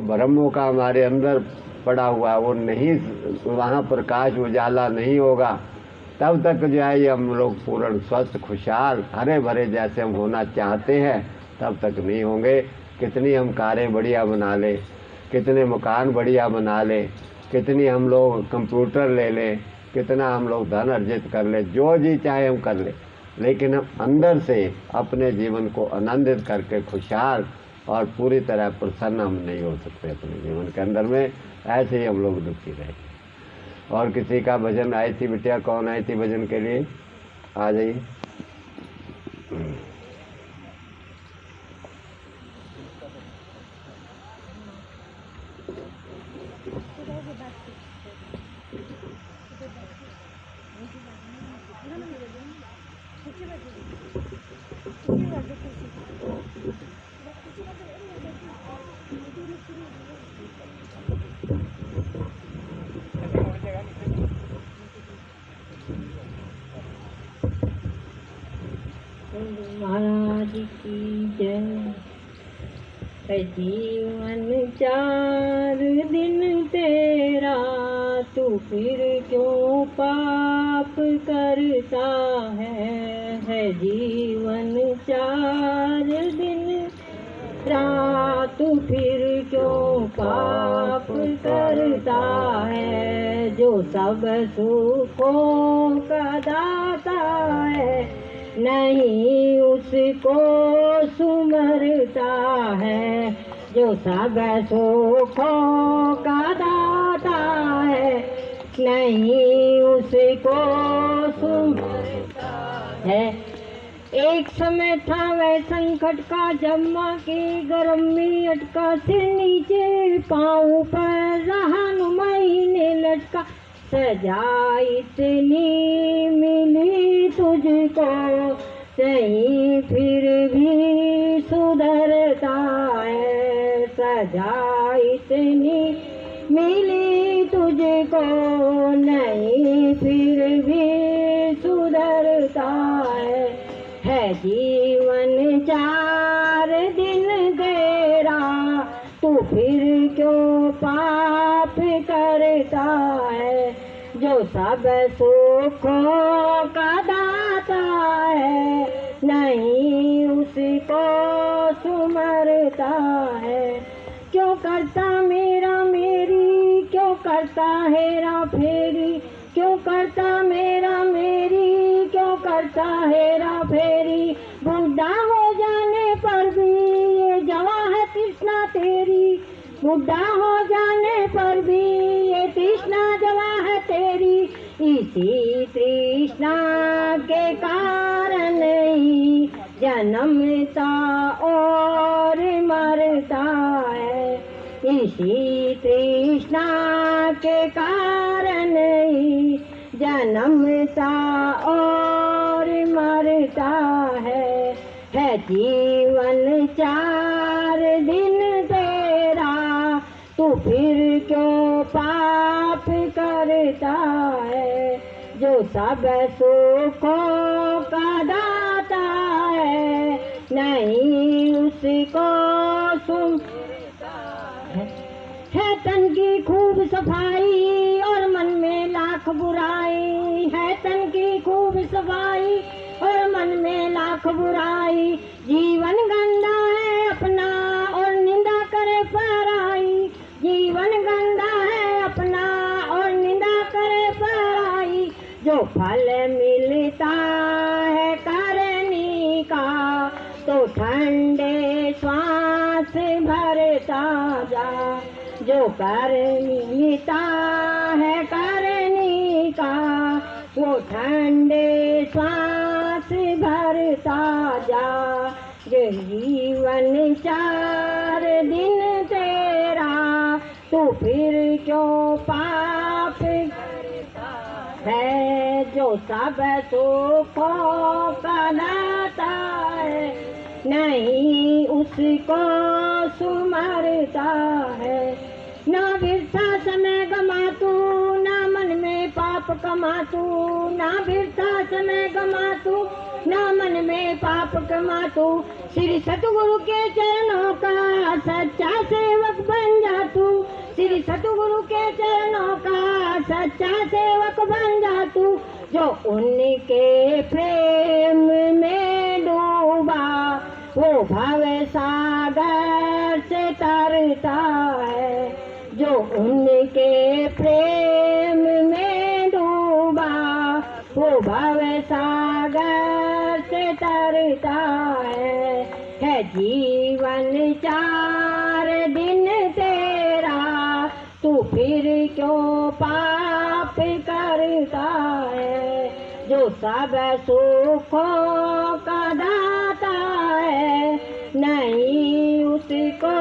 ब्रह्मों का हमारे अंदर पड़ा हुआ वो नहीं, वहाँ प्रकाश उजाला नहीं होगा, तब तक जो है ये हम लोग पूर्ण स्वस्थ खुशहाल हरे भरे जैसे हम होना चाहते हैं तब तक नहीं होंगे। कितनी हम कारें बढ़िया बना लें, कितने मकान बढ़िया बना लें, कितनी हम लोग कंप्यूटर ले लें, कितना हम लोग धन अर्जित कर लें, जो जी चाहे हम कर लें, लेकिन हम अंदर से अपने जीवन को आनंदित करके खुशहाल और पूरी तरह प्रसन्न हम नहीं हो सकते अपने जीवन के अंदर में। ऐसे ही हम लोग दुखी रहे। और किसी का भजन आई थी बिटिया, कौन आई थी भजन के लिए? आ जाइए। महाराज की जय। जीवन 4 दिन तेरा, तू फिर क्यों पाप करता है जीवन 4 दिन तेरा, तू फिर क्यों पाप करता है। जो सब सुखों का दाता है, नहीं उसको सुमरता है। जो सब सुखों का दाता है, नहीं उसको सुमरता है। एक समय था वह संकट का, जब माँ की गर्भ में अटका, सिर नीचे पाँव पर रहा महीने लटका। सजा इतनी मिली तुझको, सही फिर भी सुधरता है। सजा इतनी मिली तुझको, नहीं फिर भी सुधरता है जीवन 4 दिन तेरा, तू फिर क्यों पाप करता है। जो सब सुखों का दाता है, नहीं उसको सुमरता है। क्यों करता मेरा मेरी, क्यों करता हेरा फेरी, क्यों करता मेरा मेरी, क्यों करता हेरा फेरी। बुढ़ा हो जाने पर भी ये जवां है तृष्णा तेरी, बुढ़ा हो जाने पर भी ये तृष्णा जवां है तेरी। इसी तृष्णा के कारण ही जन्मता और मरता है। इसी तृष्णा के कारण ही जन्मता और मरता है जीवन 4 दिन तेरा, तू फिर क्यों पाप करता है। जो सब सुखों का दाता है, नहीं उसको सुमरता है। तन की खूब सफाई और मन में लाख बुराई, है तन की खूब सफाई और मन में लाख बुराई। जीवन गंदा है अपना और निंदा करे पराई, जीवन गंदा है अपना और निंदा करे पराई। जो फल मिलता है करनी का, तो ठंडे श्वास भरता जा। जो करनी मिलता है करनी का, वो ठंडे श्वास भरता जा। जीवन 4 दिन तेरा, तू फिर क्यों पाप करता है। जो सब सुखों का दाता है, नहीं उसको सुमरता है। ना व्यर्था समय गमा तू, ना मन में पाप कमा तू, ना व्यर्था समय गमा तू, ना मन में पाप कमा तू। श्री सतगुरु के चरणों का सच्चा सेवक बन जा श्री सतगुरु के चरणों का सच्चा सेवक बन जा तू, जो उनके प्रेम में डूबा वो भव सागर से तरता है। जो उनके प्रेम में डूबा वो भव सागर से तरता है जीवन 4 दिन तेरा, तू फिर क्यों पाप करता है। जो सब सुखों का दाता है, नहीं उसको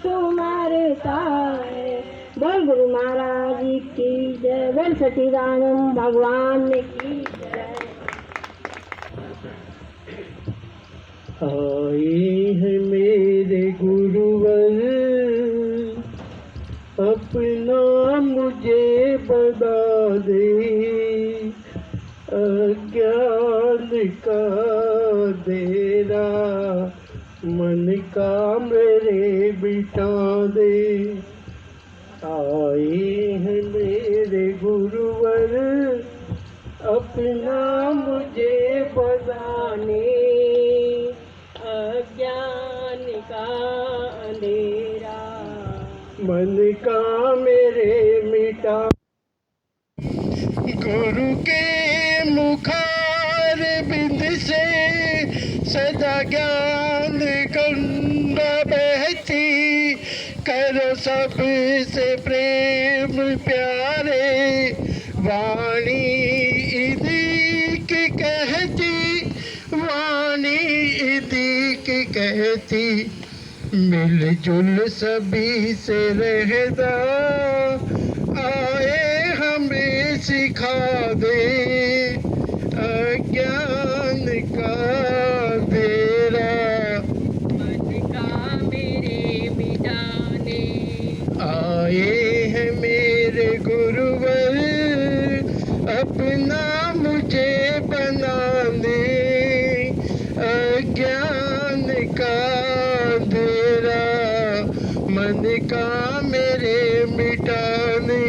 सुमरता है। बोल गुरु महाराज की जय, बोल सच्चिदानंद भगवान की जय। आए हैं मेरे गुरुवर, अपना मुझे बता दे, अज्ञान का अंधेरा मन का मेरे बिठा दे। आए हैं मेरे गुरुवर, अपना मुझे बताने, अज्ञान का अंधेरा मन का मेरे मिटा। गुरु के मुखार बिंद से सदा ज्ञान गंगा बहती, करो सबसे प्रेम प्यारे, वाणी इदिक कहती, वाणी इदिक कहती, मिलजुल सभी से रहना, आए हमें सिखा दे, अज्ञान का अंधेरा मन का मेरे मिटाने। आए हैं मेरे गुरुवर, अपना मुझे बनाने, अज्ञान का अंधेरा मन का मेरे मिटाने।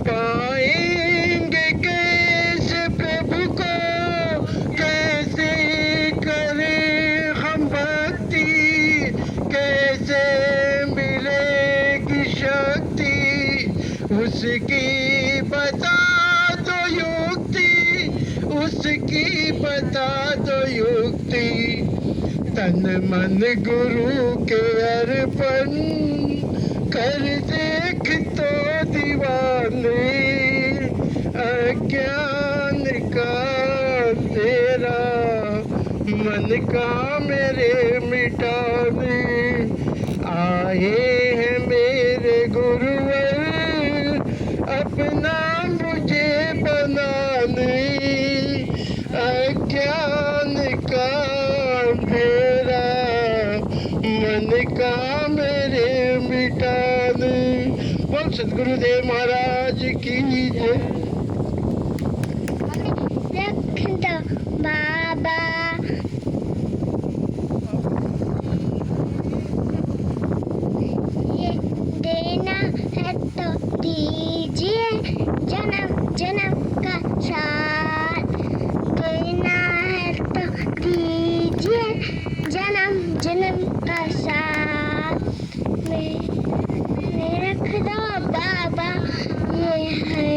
पाएंगे कैसे प्रभु को, कैसे करें हम भक्ति, कैसे मिलेगी शक्ति, उसकी बता दो युक्ति, उसकी बता दो युक्ति। तन मन गुरु के अर्पण कर देख तो दीवाने, अज्ञान का अंधेरा मन का मेरे मिटाने। आए हैं मेरे गुरुवर, अपना मुझे बनाने, अज्ञान का अंधेरा मन का मेरे मिटाने। बोल सदगुरुदेव महाराज की जय। रख दो बाबा, ये देना है तो दीजिए, जन्म जन्म का साथ देना है तो दीजिए, जन्म जन्म का साथ में रख दो बाबा, ये है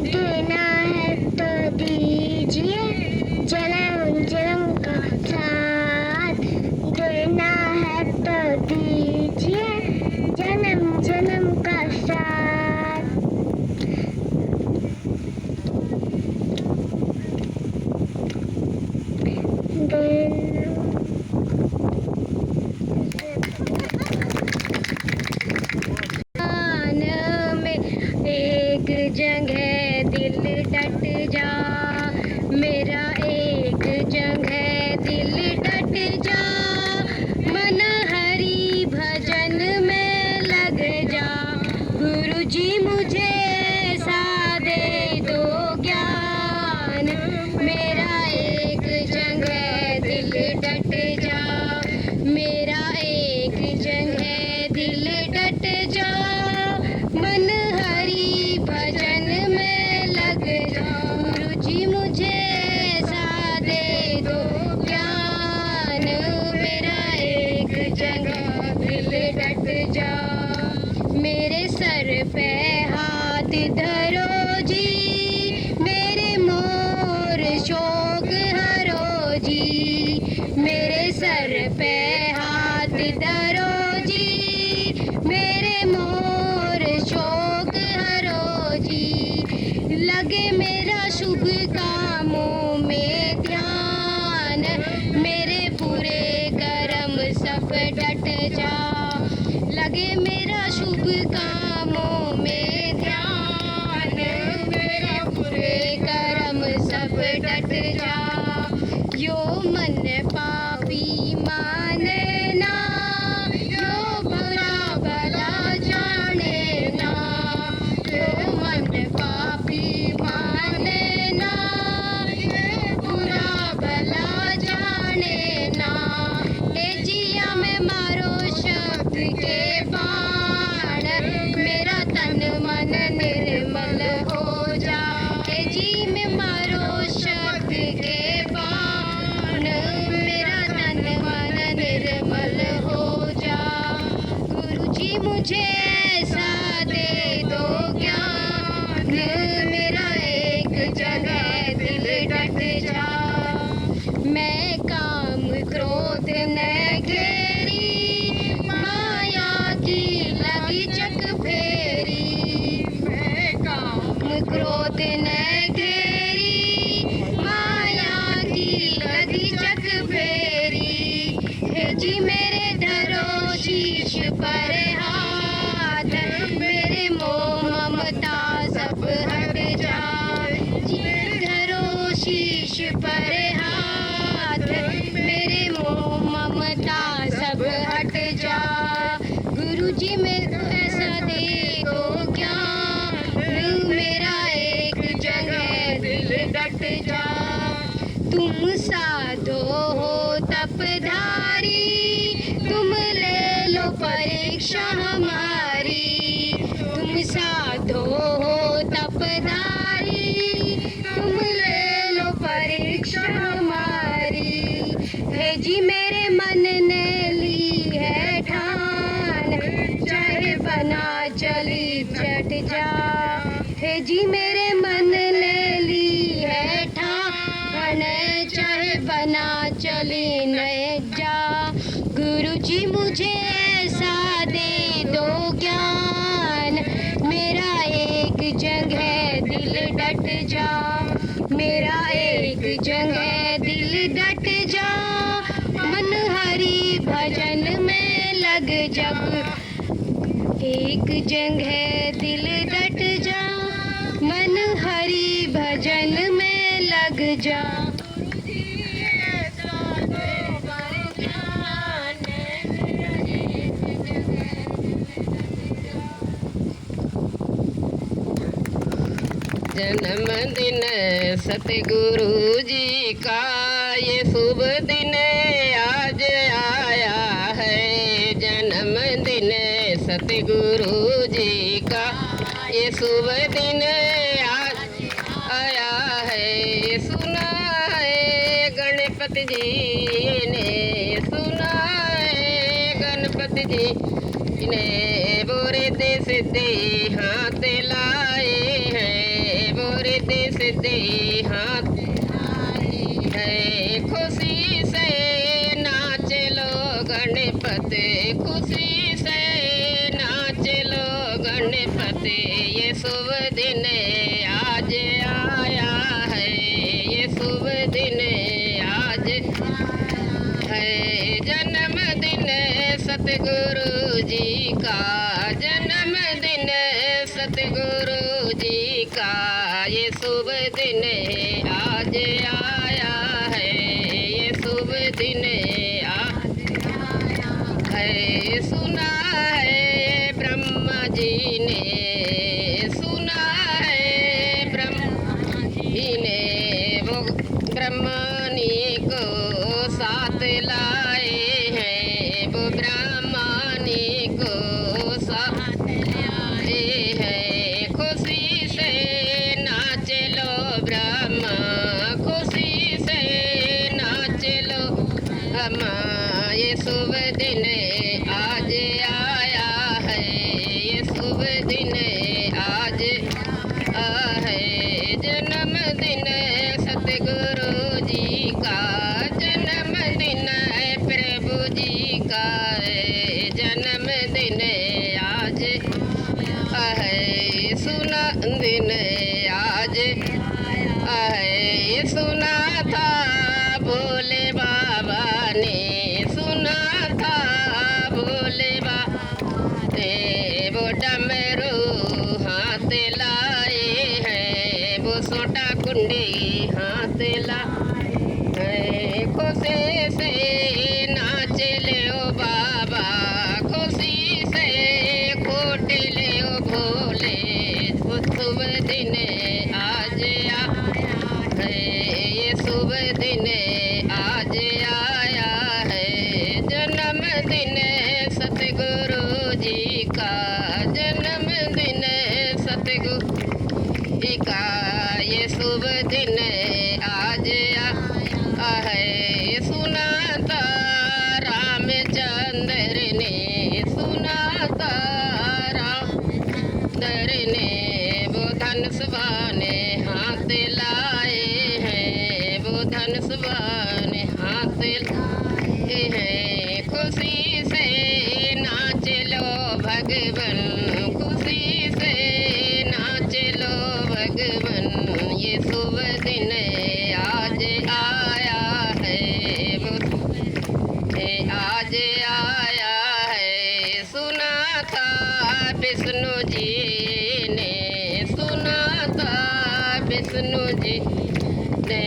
देना है तो दीजिए, जन्म जन्म का साथ देना है तो दीजिए, जन्म जन्म का साथ। एक जगह दिल डट जा, मेरा एक जगह दिल डट जा, मन हरि भजन में लग जा, गुरु जी मुझे ऐसा दे दो ज्ञान, मेरा एक जगह दिल डट जा। मेरे सर पे हाथ धरो जी, मेरे मोर शोक हरो जी। लगे मेरा शुभ कामों में ध्यान, मेरे बुरे कर्म सब डट जा। लगे मेरा शुभ कामों में ध्यान, मेरे बुरे कर्म सब डट जा। यो मन पापी माने ना, यो बुरा भला जाने ना। यो मन पापी माने ना, ये बुरा भला जाने ना। ए जिया में मारो शब्द के बाण, मेरा तन मन निर्मल हो जा। ए जी में मारो शब्द के बाण, मेरा तन मन निर्मल हो जा। गुरु जी मुझे ऐसा दे दो ज्ञान, मेरा एक जगह दिल डट जा। मैं काम क्रोध न घेरी, माया की लगी चक फेरी। मैं काम क्रोध न घेरी, माया की लगी चक फेरी। हे जी मेरे धरो शीश पर हाथ, मेरे मोह ममता सब हट जाए। जी धरो शीश पर हाथ, मेरे मोह ममता सब हट जा। गुरु जी मेरे को ऐसा दे दो ज्ञान, मेरा एक जगह दिल डट जा। तुम साधो हो तपधारी, तुम ले लो परीक्षा हमारी। तुम साधो हो तपधारी, तुम ले लो परीक्षा हमारी। हे जी मेरे मन ने ली है ठान, चाहे बना चली चट जा। हे जी मेरे मन ने ली है ठान, चाहे बना चली न जा। गुरु जी मुझे ऐसा दे दो ज्ञान, मेरा एक जगह दिल डट जा। मेरा एक जगह दिल डट जा, मन हरि भजन में लग जब। एक जगह दिल डट जा, मन हरि भजन में लग जा। जन्मदिन सतगुरु जी का ये शुभ दिन आज आया है। जन्मदिन सतगुरु जी का ये शुभ दिन आज आया है। सुना है गणपति जी ने, सुना है गणपति जी ने, बोरे दे सिद्धि हाथ लाए हैं। बोरे दे सिद्धि हाथ है, खुशी से नाच लो गणपति, खुशी से नाच लो गणपति। ये शुभ दिन आज आया है, ये शुभ दिन आज है। जन्मदिन सतगुरु जी का, जन्मदिन सतगुरु जी का ये शुभ दिन आज आया है। ये शुभ दिन आज है। सुना है ब्रह्मा जी ने, सुना है ब्रह्मा जी ने, वो ब्रह्मणी को साथ लाए हैं। वो ब्रह्मणी को साथ लाए हैं। खुशी से नाच लो ब्रह्मा, खुशी से नाच लो ब्रह्मा। ये शुभ दिन आज आया है, ये शुभ दिन आज है। जन्मदिन सतगुरु जी का, जन्म खुशी से नाच लो भगवन, खुशी से नाच लो भगवन, ये शुभ दिन आज आया है, आज आया है। सुना था विष्णु जी ने, सुना था विष्णु जी ने,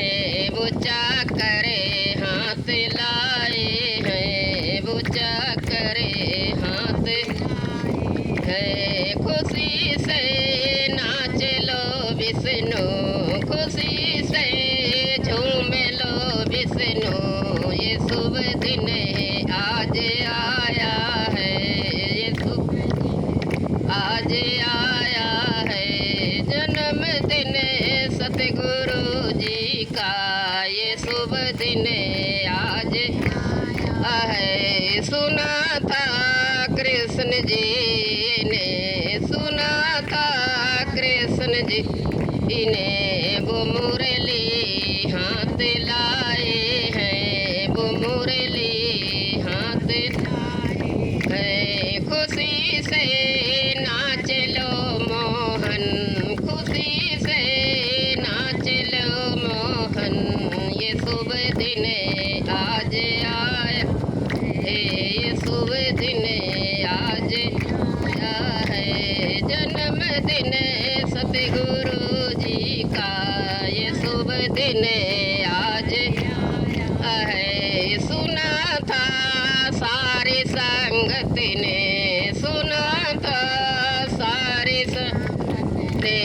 वो चाकरे हाथ लाए हैं, वो चाकरे हाथ है। खुशी से नाच लो विष्णु, खुशी से झूम लो विष्णु, ये शुभ दिन आज आया है, ये शुभ आज आया है। जन्मदिन सतगुरु जी का, ये शुभ दिन आज है। सुना था कृष्ण जी ने, सुना था कृष्ण जी ने, वो मुरली हाथ लाए हैं, वो मुरली हाथ है। खुशी से नाच लो मोहन, खुशी से नाच लो मोहन, ये शुभ दिन आज आया है, ये शुभ दिन आज आया है। जन्मदिन सतगुरु जी का, ये शुभ दिन आज है। सुना था सारी संगत ने, सुना था सारी ने,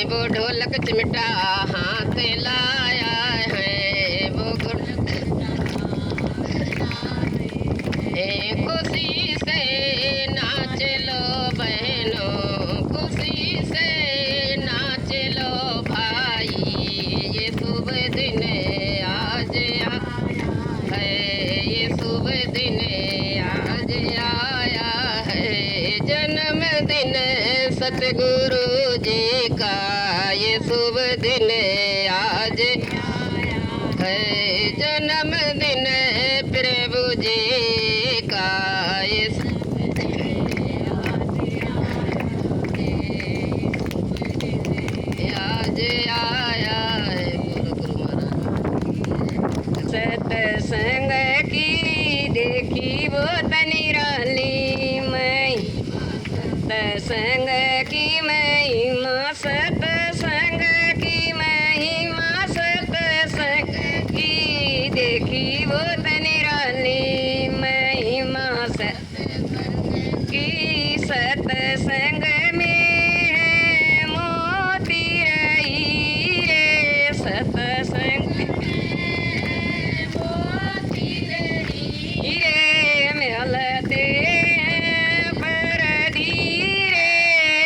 वो ढोलक चिमटा हाथ लाया है, वो खुशी से नाच लो बहनों, खुशी से नाच लो भाई, ये शुभ दिन आज है, ये शुभ दिन आज आया है। जन्मदिन सतगुरु जी का, ये शुभ दिन आज है। जन्मदिन प्रभु जी का, ये आज आया है। गुरु महाराज सत्संग की देखी वो तनिराली मैं, सत्संग की महिमा, सत्संग की महिमा, सत्संग की देखी वो तनिराली महिमा, सत्संग की सत्संग में है मोती रही रे, सत्संग हीरे मिलते हैं पर धीरे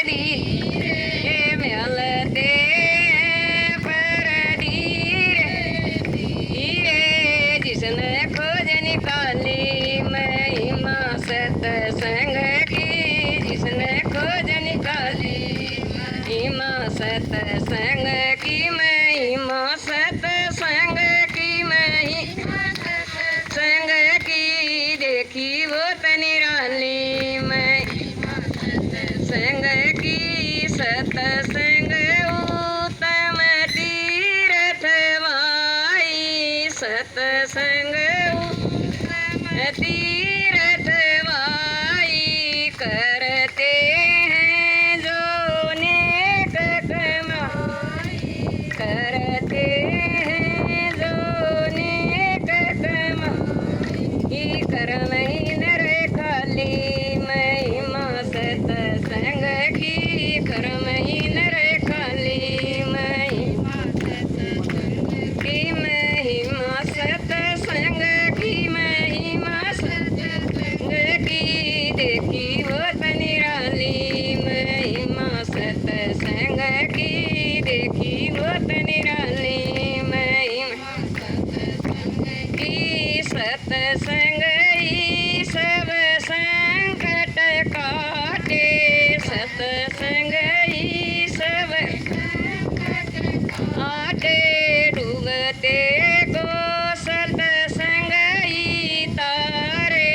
धीरे मिलते हैं पर धीरे धीरे। जिसने खोज निकाली महिमा सत्संग की, जिसने खोज निकाली महिमा सत्संग की, महिमा सत्संग की, महिमा संग की देखी वो तनिराली महिमा सत्संग की, सत्संग उत्तम तीर्थ वाई, सत्संग उत्तम तीर्थ वाई, करते हैं जो नेक कमाई, करते हैं जो नेक कमाई, कर्म ही नर खाली महिमा सत्संग की, कर्म ही नर खाली महिमा सत्संग की, महिमा सत्संग की, महिमा सत्संग की देखी वो तनिराली महिमा सत्संग की, देखी वो तनिराली महिमा की। सत्संग ही सब संकट काटे, सत्संग ही सब आटे, डूबते को सत्संग ही तारे,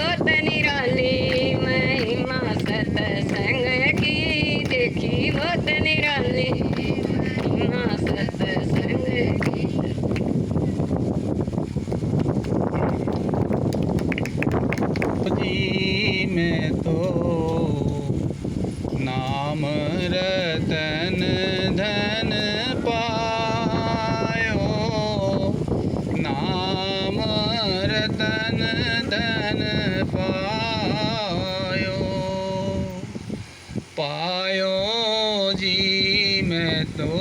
बहुत निराली महिमा सत्संग की देखी बहुत निराली महिमा सत्संग की। जी मैं तो नाम रतन धन पायो, नाम रतन धन पायो, पायो जी मैं तो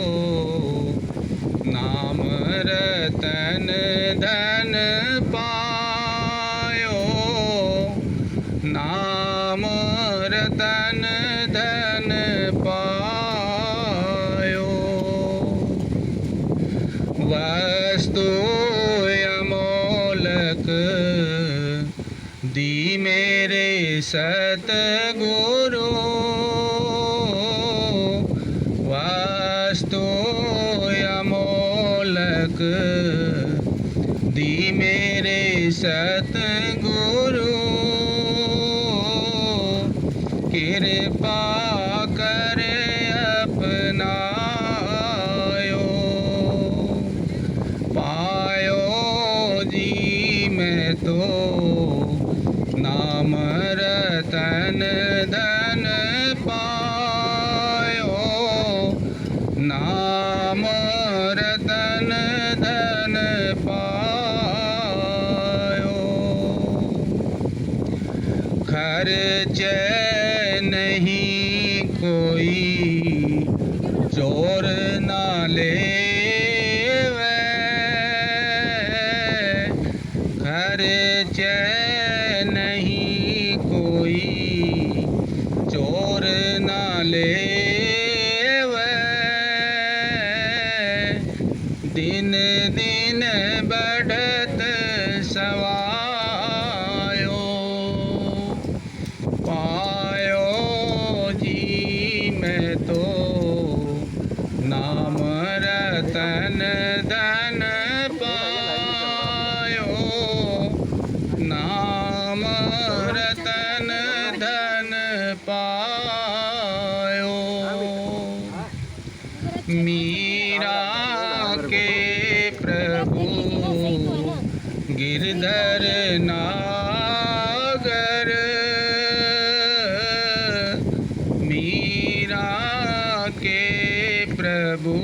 नाम रतन धन पायो, नाम रतन धन पायो, वस्तु अमोलक दी मेरे सतगुरु, वस्तु अमोलक दी मेरे सतगुरु, कृपा कर अपनायो, पायो जी मैं तो नाम रतन धन पायो, नाम रतन धन पायो, खर्च नहीं कोई चोर ना लेवे, खर्च नहीं कोई चोर ना लेवे, दिन दिन बढ़त सवायो, पायो जी मैं तो नाम रतन धन पायो, नाम रतन धन पायो, मीरा के प्रभु गिरधर नागर, मीरा के प्रभु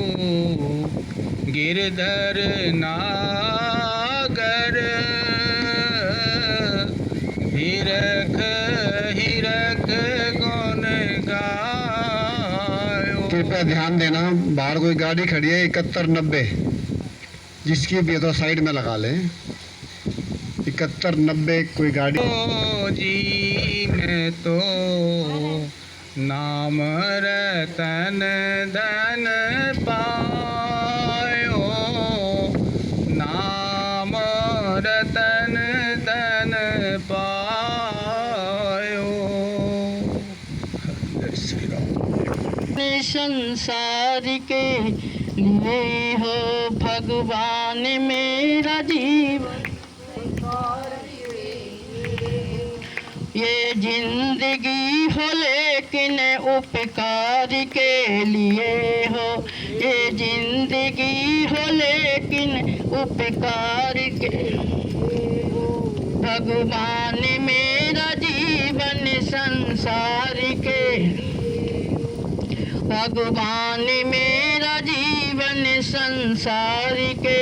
गिरधर नागर, हिरख हिरख गुण गायो। कृपया ध्यान देना, बाहर कोई गाड़ी खड़ी है 7190, जिसकी भी है तो साइड में लगा लें। 7190 कोई गाड़ी। ओ जी मैं तो नाम रतन धन पायो, नाम रतन धन पायो। जय श्री राम। संसार के लिए हो भगवान मेरा जीवन, ये जिंदगी हो लेकिन उपकार के लिए हो, ये जिंदगी हो लेकिन उपकार के, भगवान मेरा जीवन संसार के, भगवान मेरा जीवन संसार के,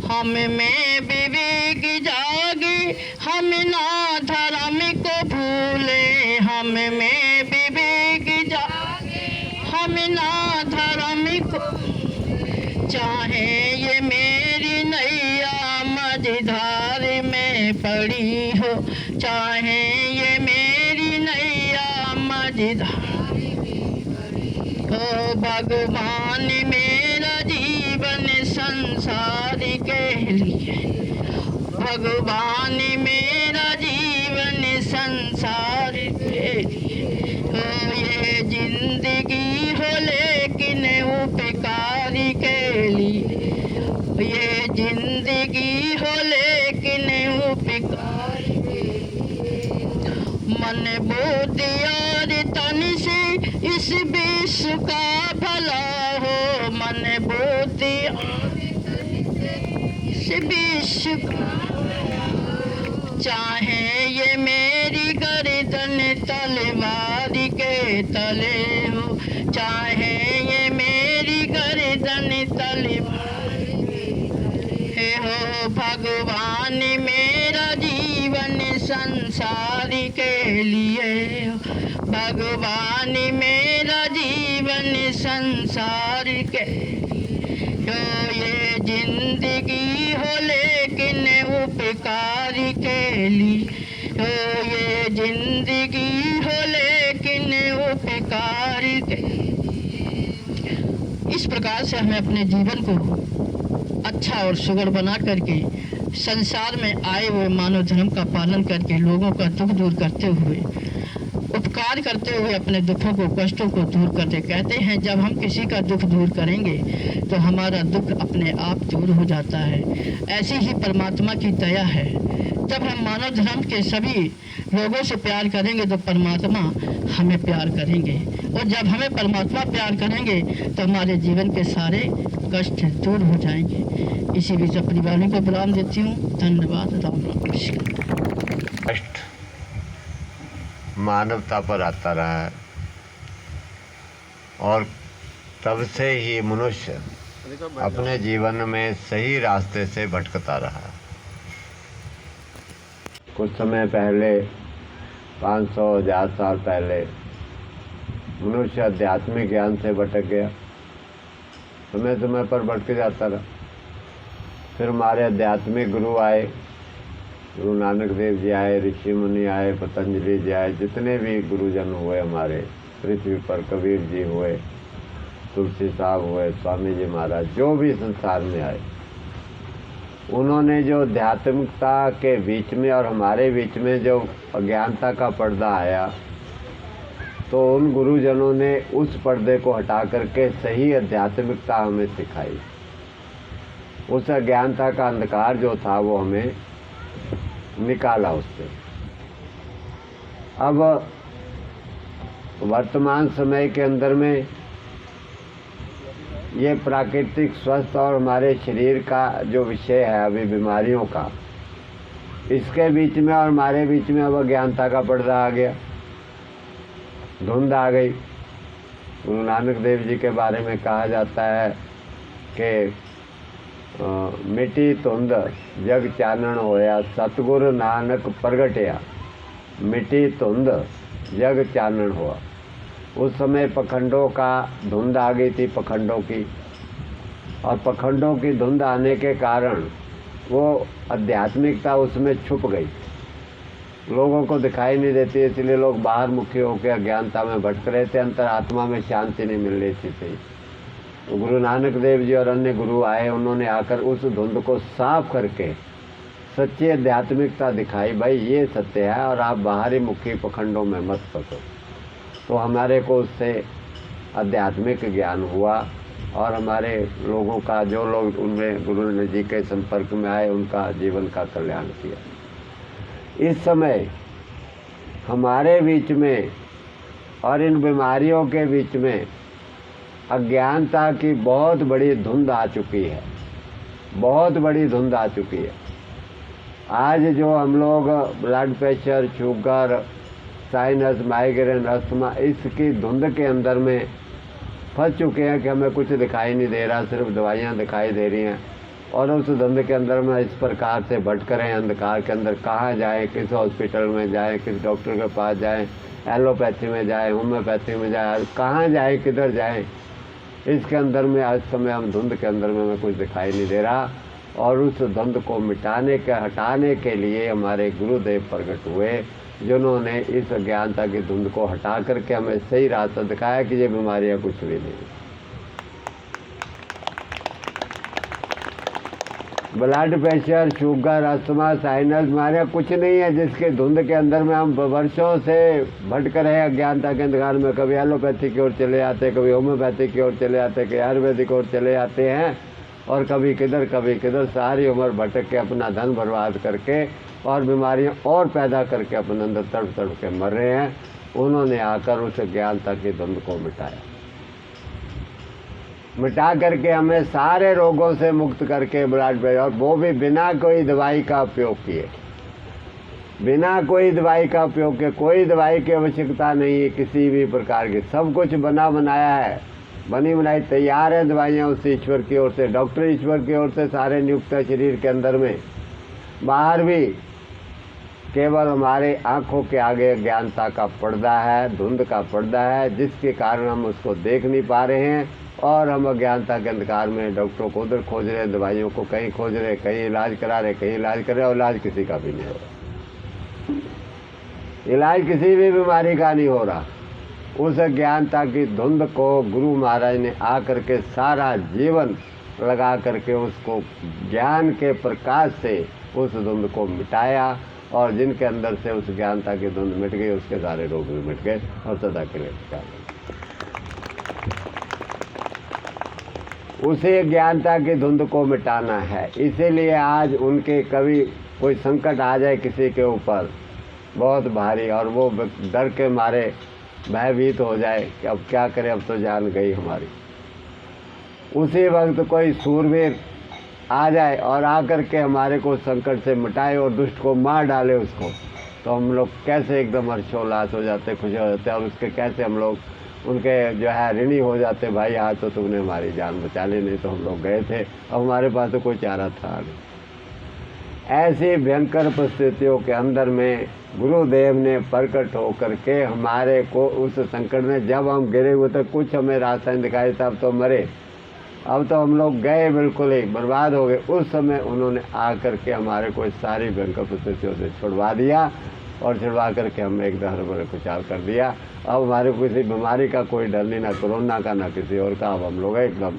हम में विवेक जागे, हम ना धर्म को भूले, हम में विवेक जागे, हम ना धर्म को, चाहे ये मेरी नैया मझधार में पड़ी हो, चाहे ये मेरी नैया मझधार, ओ भगवान मेरा जीवन संसार के लिए, भगवान मेरा जीवन संसार के लिए, ओ ये जिंदगी हो लेकिन उपकार के लिए, ये जिंदगी हो लेकिन उपकार मन बुद्धि और तन से इस विश्व का भला हो। मन बुद्धि इस विश्व का, चाहे ये मेरी गर्दन तलवार के तले हो, चाहे ये मेरी गर्दन तलवार के हो। भगवान मेरा जीवन संसार के लिए हो, भगवान मेरा जीवन संसार के हो। ये जिंदगी हो लेकिन उपकार के लिए हो, ये जिंदगी हो लेकिन उपकार के। इस प्रकार से हमें अपने जीवन को अच्छा और सुगढ़ बना करके संसार में आए हुए मानव धर्म का पालन करके लोगों का दुख दूर करते हुए, उपकार करते हुए अपने दुखों को, कष्टों को दूर करते। कहते हैं जब हम किसी का दुख दूर करेंगे तो हमारा दुख अपने आप दूर हो जाता है। ऐसी ही परमात्मा की दया है। जब हम मानव धर्म के सभी लोगों से प्यार करेंगे तो परमात्मा हमें प्यार करेंगे, और जब हमें परमात्मा प्यार करेंगे तो हमारे जीवन के सारे कष्ट दूर हो जाएंगे। इसी बीच अपनी वाणी को विराम देती हूँ। धन्यवाद। राम राम। कष्ट मानवता पर आता रहा है और तब से ही मनुष्य अपने जीवन में सही रास्ते से भटकता रहा। कुछ समय पहले 500,000 साल पहले मनुष्य आध्यात्मिक ज्ञान से भटक गया, समय समय पर भटक जाता रहा। फिर हमारे आध्यात्मिक गुरु आए, गुरु नानक देव जी आए, ऋषि मुनि आए, पतंजलि जी आए, जितने भी गुरुजन हुए हमारे पृथ्वी पर, कबीर जी हुए, तुलसी साहब हुए, स्वामी जी महाराज, जो भी संसार में आए, उन्होंने जो आध्यात्मिकता के बीच में और हमारे बीच में जो अज्ञानता का पर्दा आया, तो उन गुरुजनों ने उस पर्दे को हटा करके सही आध्यात्मिकता हमें सिखाई। उस अज्ञानता का अंधकार जो था वो हमें निकाला उससे। अब वर्तमान समय के अंदर में ये प्राकृतिक स्वास्थ्य और हमारे शरीर का जो विषय है अभी बीमारियों का, इसके बीच में और हमारे बीच में अब अज्ञानता का पर्दा आ गया, धुंध आ गई। गुरु नानक देव जी के बारे में कहा जाता है कि मिटी धुंध जग चानण होया, सतगुरु नानक प्रगटिया, मिटी धुंध जग चानण हुआ। उस समय पखंडों का धुंध आ गई थी, पखंडों की, और पखंडों की धुंध आने के कारण वो आध्यात्मिकता उसमें छुप गई, लोगों को दिखाई नहीं देती, इसलिए लोग बाहर मुखी होकर अज्ञानता में भटक रहे थे, अंतरात्मा में शांति नहीं मिल रही थी। तो गुरु नानक देव जी और अन्य गुरु आए, उन्होंने आकर उस धुंध को साफ करके सच्ची आध्यात्मिकता दिखाई, भाई ये सत्य है और आप बाहरी मुखी पखंडों में मत फंसो। तो हमारे को उससे आध्यात्मिक ज्ञान हुआ और हमारे लोगों का, जो लोग उनमें गुरु जी के संपर्क में आए, उनका जीवन का कल्याण किया। इस समय हमारे बीच में और इन बीमारियों के बीच में अज्ञानता की बहुत बड़ी धुंध आ चुकी है, बहुत बड़ी धुंध आ चुकी है। आज जो हम लोग blood pressure, sugar, sinus, migraine, asthma, इसकी धुंध के अंदर में फंस चुके हैं कि हमें कुछ दिखाई नहीं दे रहा, सिर्फ दवाइयाँ दिखाई दे रही हैं, और उस धुंध के अंदर में इस प्रकार से भटक रहे हैं अंधकार के अंदर। कहाँ जाएं, किस हॉस्पिटल में जाएं, किस डॉक्टर के पास जाएं, एलोपैथी में जाएं, होम्योपैथी में जाएं, कहाँ जाएं, किधर जाएं, इसके अंदर में आज समय हम धुंध के अंदर में हमें कुछ दिखाई नहीं दे रहा। और उस धुंध को मिटाने के, हटाने के लिए हमारे गुरुदेव प्रकट हुए, जिन्होंने इस अज्ञानता की धुंध को हटा करके हमें सही रास्ता दिखाया कि ये बीमारियां कुछ भी नहीं। Blood pressure, sugar, asthma, sinus बीमारियां कुछ नहीं है जिसके धुंध के अंदर में हम वर्षों से भटक रहे अज्ञानता के अंधकार में। कभी एलोपैथी की ओर चले आते, कभी होम्योपैथी की ओर चले आते, कभी आयुर्वेदिक ओर चले आते हैं, और कभी किधर सारी उम्र भटक के अपना धन बर्बाद करके और बीमारियां और पैदा करके अपने अंदर तड़प तड़प के मर रहे हैं। उन्होंने आकर उस ज्ञानता की धुंध को मिटा करके हमें सारे रोगों से मुक्त करके ब्लड प्रेशर, और वो भी बिना कोई दवाई का उपयोग किए, बिना कोई दवाई का उपयोग किए। कोई दवाई की आवश्यकता नहीं है किसी भी प्रकार की, सब कुछ बना बनाया है, बनी बनाई तैयार है दवाइयाँ उस ईश्वर की ओर से, डॉक्टर ईश्वर की ओर से सारे नियुक्त है शरीर के अंदर में, बाहर भी। केवल हमारे आँखों के आगे ज्ञानता का पर्दा है, धुंध का पर्दा है, जिसके कारण हम उसको देख नहीं पा रहे हैं और हम अज्ञानता के अंधकार में डॉक्टरों को उधर खोज रहे, दवाइयों को कहीं खोज रहे, कहीं इलाज करा रहे, कहीं इलाज कर रहे, और इलाज किसी का भी नहीं हो रहा, इलाज किसी भी बीमारी का नहीं हो रहा। उस अज्ञानता की धुंध को गुरु महाराज ने आकर के सारा जीवन लगा करके उसको ज्ञान के प्रकाश से उस धुंध को मिटाया, और जिनके अंदर से उस ज्ञानता की धुंध मिट गई उसके सारे रोग भी मिट गए और सदा के लिए मिटा गए। उसे ज्ञानता की धुंध को मिटाना है। इसीलिए आज उनके कभी कोई संकट आ जाए किसी के ऊपर बहुत भारी, और वो डर के मारे भयभीत हो जाए कि अब क्या करें, अब तो जान गई हमारी, उसी वक्त कोई सूरवीर आ जाए और आकर के हमारे को संकट से मिटाए और दुष्ट को मार डाले उसको, तो हम लोग कैसे एकदम हर्षोल्लास हो जाते, खुश हो जाते, और उसके कैसे हम लोग उनके जो है ऋणी हो जाते, भाई आज तो तुमने हमारी जान बचा ली, नहीं तो हम लोग गए थे, अब हमारे पास तो कोई चारा था नहीं। ऐसी भयंकर परिस्थितियों के अंदर में गुरुदेव ने प्रकट होकर के हमारे को उस संकट में, जब हम गिरे हुए थे, कुछ हमें रास्ता नहीं दिखाई था, अब तो मरे, अब तो हम लोग गए, बिल्कुल ही बर्बाद हो गए। उस समय उन्होंने आकर के हमारे को सारी भयंकर परिस्थितियों से छुड़वा दिया, और छुड़वा करके हमें एकदम हरभरे खुशहाल कर दिया। अब हमारे को किसी बीमारी का कोई डर नहीं, ना कोरोना का ना किसी और का। अब हम लोग एकदम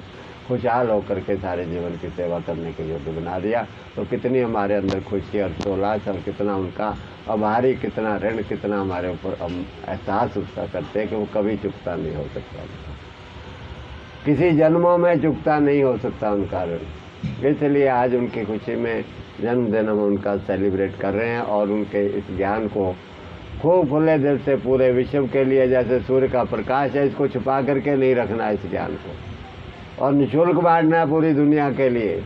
खुशहाल होकर के सारे जीवन की सेवा करने के लिए बना दिया। तो कितनी हमारे अंदर खुशी और सोलास, और कितना उनका आभारी, कितना ऋण, कितना हमारे ऊपर हम एहसास उसका करते हैं कि वो कभी चुकता नहीं हो सकता, किसी जन्मों में चुकता नहीं हो सकता उनका ऋण। इसलिए आज उनकी खुशी में जन्मदिन हम उनका सेलिब्रेट कर रहे हैं, और उनके इस ज्ञान को खूब खुले दिल से पूरे विश्व के लिए, जैसे सूर्य का प्रकाश है, इसको छुपा करके नहीं रखना इस ज्ञान को, और निःशुल्क बांटना है पूरी दुनिया के लिए।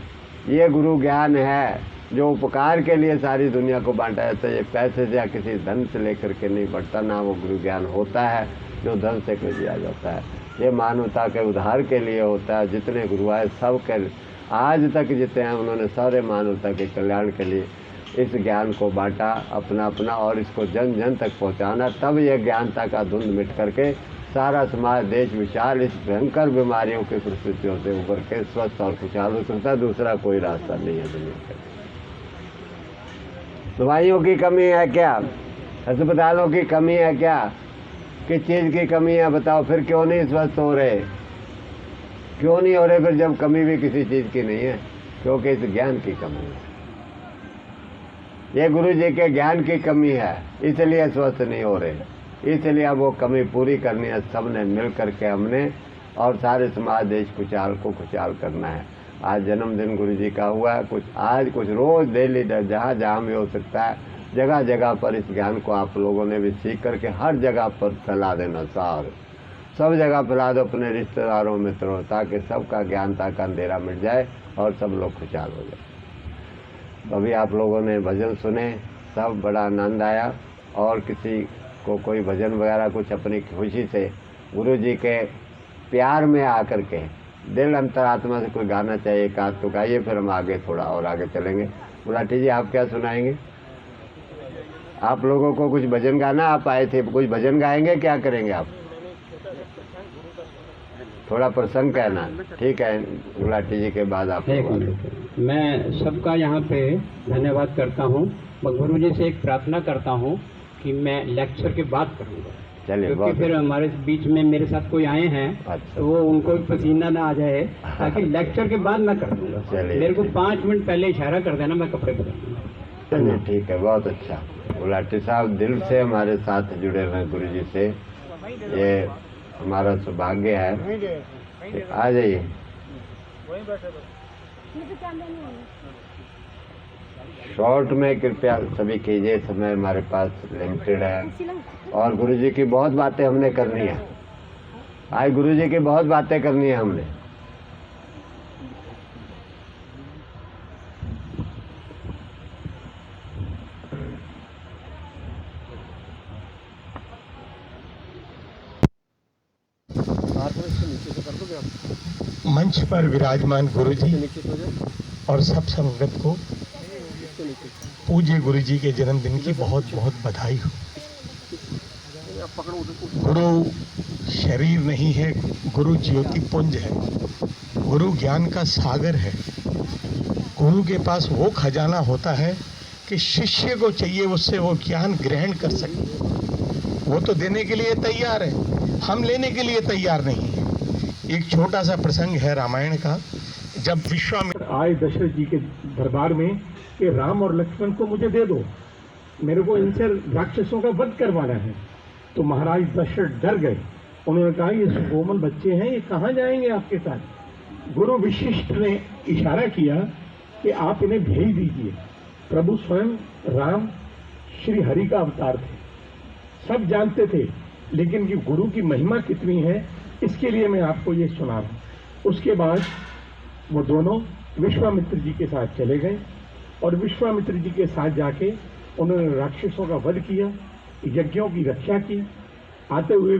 ये गुरु ज्ञान है जो उपकार के लिए सारी दुनिया को बांटा जाता है। ये पैसे से या किसी धन से लेकर के नहीं बढ़ता, ना वो गुरु ज्ञान होता है जो धन से कोई दिया जाता है। ये मानवता के उद्धार के लिए होता है। जितने गुरु आए सब के आज तक जितने हैं उन्होंने सारे मानवता के कल्याण के लिए इस ज्ञान को बांटा अपना अपना, और इसको जन जन तक पहुंचाना। तब यह ज्ञानता का धुंध मिट करके सारा समाज, देश विशाल इस भयंकर बीमारियों की परिस्थितियों से उभर के स्वस्थ और खुशहाल हो सकता है। दूसरा कोई रास्ता नहीं है दुनिया का। दवाइयों की कमी है क्या? अस्पतालों की कमी है क्या? किस चीज़ की कमी है बताओ? फिर क्यों नहीं स्वस्थ हो रहे? क्यों नहीं हो रहे फिर, जब कमी भी किसी चीज़ की नहीं है? क्योंकि इस ज्ञान की कमी है, ये गुरु जी के ज्ञान की कमी है, इसलिए स्वस्थ नहीं हो रहे। इसलिए अब वो कमी पूरी करनी है सबने मिल करके हमने, और सारे समाज, देश खुशहाल को खुशहाल करना है। आज जन्मदिन गुरु जी का हुआ है, कुछ आज कुछ रोज़ डेली जहाँ जहाँ भी हो सकता है, जगह जगह पर इस ज्ञान को आप लोगों ने भी सीख करके हर जगह पर फैला देना। सब जगह फैला दो अपने रिश्तेदारों मित्रों, ताकि सबका ज्ञानता का अंधेरा मिट जाए और सब लोग खुशहाल हो जाए। अभी आप लोगों ने भजन सुने, सब बड़ा आनंद आया, और किसी को कोई भजन वगैरह कुछ अपनी खुशी से गुरु जी के प्यार में आकर के दिल अंतरात्मा से कोई गाना चाहिए का तो गाइए, फिर हम आगे थोड़ा और आगे चलेंगे। गुलाटी जी आप क्या सुनाएंगे? आप लोगों को कुछ भजन गाना, आप आए थे, कुछ भजन गाएंगे, क्या करेंगे आप? थोड़ा प्रसंग कहना, ठीक है। गुलाटी जी के बाद आप। मैं सबका यहाँ पे धन्यवाद करता हूँ। मैं गुरु जी से एक प्रार्थना करता हूँ कि मैं लेक्चर के बाद करूँगा, चलिए, क्योंकि फिर हमारे बीच में मेरे साथ कोई आए हैं, अच्छा, तो वो उनको पसीना ना आ जाए, ताकि लेक्चर के बाद मैं कर दूँगा। मेरे को 5 मिनट पहले इशारा कर देना, मैं कपड़े बदल दूँगा। चलिए ठीक है, बहुत अच्छा। गुलाटी साहब दिल से हमारे साथ जुड़े हुए गुरु जी से, ये हमारा सौभाग्य है। आ जाइए। शॉर्ट में कृपया सभी कीजिए, समय हमारे पास लिमिटेड है और गुरुजी की बहुत बातें हमने करनी है। आज गुरुजी की बहुत बातें करनी है हमने। मंच पर विराजमान गुरुजी और सब संगत को पूज्य गुरुजी के जन्मदिन की बहुत बहुत बधाई हो। गुरु शरीर नहीं है, गुरु ज्योति पुंज है, गुरु ज्ञान का सागर है। गुरु के पास वो खजाना होता है कि शिष्य को चाहिए उससे वो ज्ञान ग्रहण कर सके। वो तो देने के लिए तैयार है, हम लेने के लिए तैयार नहीं है। एक छोटा सा प्रसंग है रामायण का। जब विश्वामित्र आए दशरथ जी के दरबार में कि राम और लक्ष्मण को मुझे दे दो, मेरे को इनसे राक्षसों का वध करवाना है, तो महाराज दशरथ डर गए। उन्होंने कहा ये सुकोमल बच्चे हैं, ये कहाँ जाएंगे आपके साथ। गुरु वशिष्ठ ने इशारा किया कि आप इन्हें भेज दीजिए। प्रभु स्वयं राम श्री हरि का अवतार थे, सब जानते थे, लेकिन ये गुरु की महिमा कितनी है इसके लिए मैं आपको ये सुना रहा हूं। उसके बाद वो दोनों विश्वामित्र जी के साथ चले गए और विश्वामित्र जी के साथ जाके उन्होंने राक्षसों का वध किया, यज्ञों की रक्षा की। आते हुए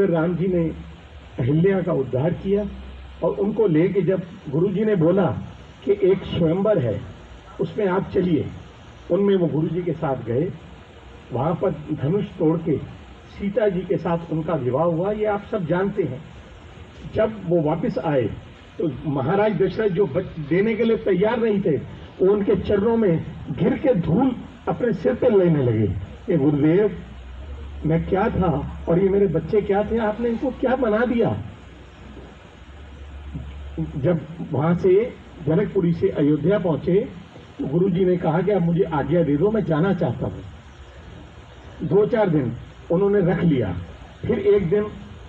राम जी ने अहिल्या का उद्धार किया और उनको लेके जब गुरु जी ने बोला कि एक स्वयंवर है उसमें आप चलिए, उनमें वो गुरु जी के साथ गए। वहां पर धनुष तोड़ के सीता जी के साथ उनका विवाह हुआ, ये आप सब जानते हैं। जब वो वापस आए तो महाराज दशरथ जो देने के लिए तैयार नहीं थे, वो उनके चरणों में गिर के धूल अपने सिर पर लेने लगे कि गुरुदेव मैं क्या था और ये मेरे बच्चे क्या थे, आपने इनको क्या बना दिया। जब वहां से जनकपुरी से अयोध्या पहुंचे तो गुरु जी ने कहा कि अब मुझे आज्ञा दे दो, मैं जाना चाहता हूं। 2-4 दिन उन्होंने रख लिया। फिर एक दिन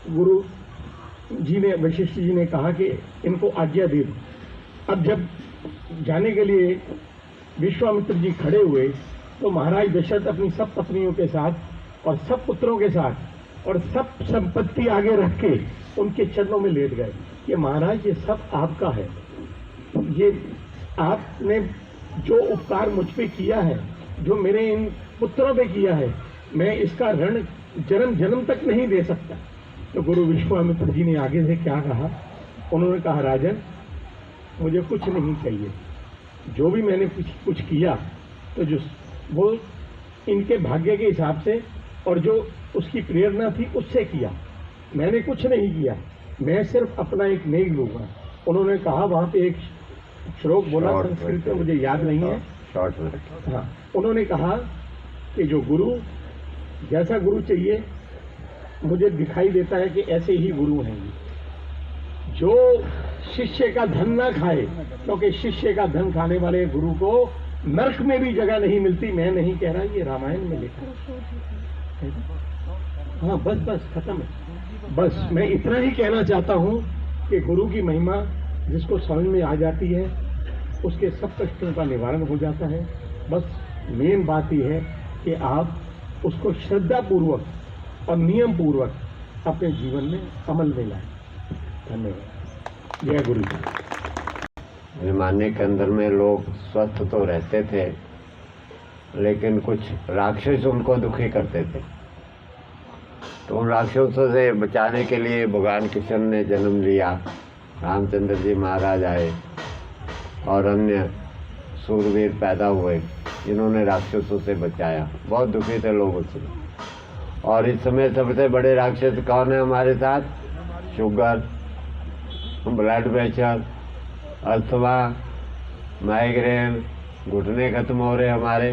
गुरु जी ने, वशिष्ठ जी ने कहा कि इनको आज्ञा दे दो। अब जब जाने के लिए विश्वामित्र जी खड़े हुए तो महाराज दशरथ अपनी सब पत्नियों के साथ और सब पुत्रों के साथ और सब संपत्ति आगे रख के उनके चरणों में लेट गए कि महाराज ये सब आपका है, ये आपने जो उपकार मुझ पे किया है, जो मेरे इन पुत्रों पे किया है, मैं इसका ऋण जन्म जन्म तक नहीं दे सकता। तो गुरु विश्वामित्र जी ने आगे से क्या कहा, उन्होंने कहा राजन मुझे कुछ नहीं चाहिए, जो भी मैंने कुछ किया तो जो वो इनके भाग्य के हिसाब से और जो उसकी प्रेरणा थी उससे किया, मैंने कुछ नहीं किया, मैं सिर्फ अपना एक नेक लूंगा। उन्होंने कहा वहां पे एक श्लोक बोला संस्कृत में, मुझे याद नहीं है। हाँ, उन्होंने कहा कि जो गुरु जैसा गुरु चाहिए मुझे दिखाई देता है कि ऐसे ही गुरु हैं जो शिष्य का धन ना खाए, क्योंकि शिष्य का धन खाने वाले गुरु को नरक में भी जगह नहीं मिलती। मैं नहीं कह रहा, ये रामायण में लिखा है। हाँ बस खत्म है। बस मैं इतना ही कहना चाहता हूँ कि गुरु की महिमा जिसको समझ में आ जाती है उसके सब कष्टों का निवारण हो जाता है। बस मेन बात यह है कि आप उसको श्रद्धा पूर्वक और नियम पूर्वक अपने जीवन में अमल में लाएं। धन्यवाद। जय गुरु जी। जमाने के अंदर में लोग स्वस्थ तो रहते थे, लेकिन कुछ राक्षस उनको दुखी करते थे। तो उन राक्षसों से बचाने के लिए भगवान कृष्ण ने जन्म लिया, रामचंद्र जी महाराज आए और अन्य सूरवीर पैदा हुए जिन्होंने राक्षसों से बचाया। बहुत दुखी थे लोग उससे। और इस समय सबसे बड़े राक्षस कौन है हमारे साथ? Sugar, blood pressure, asthma, migraine, घुटने खत्म हो रहे हमारे,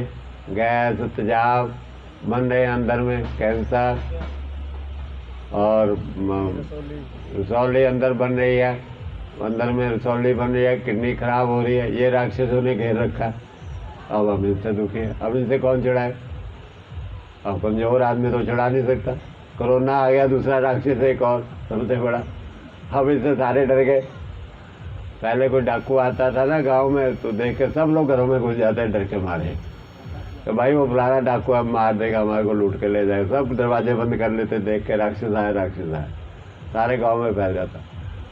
गैस, तेजाब बन रहे अंदर में, कैंसर और रसौली अंदर बन रही है, अंदर में रसौली बन रही है, किडनी खराब हो रही है। ये राक्षसों ने घेर रखा। अब हम इनसे दुखी है। अब इनसे कौन चढ़ाए? अब कमजोर आदमी तो चढ़ा नहीं सकता। कोरोना आ गया, दूसरा राक्षस एक और सबसे बड़ा। अब इससे सारे डर गए, पहले कोई डाकू आता था ना गांव में तो देख के सब लोग घरों में घुस जाते डर के मारे, तो भाई वो फलाना डाकू अब मार देगा, हमारे को लूट के ले जाएगा। सब दरवाजे बंद कर लेते देख के, राक्षस आए, सारे गांव में फैल जाता।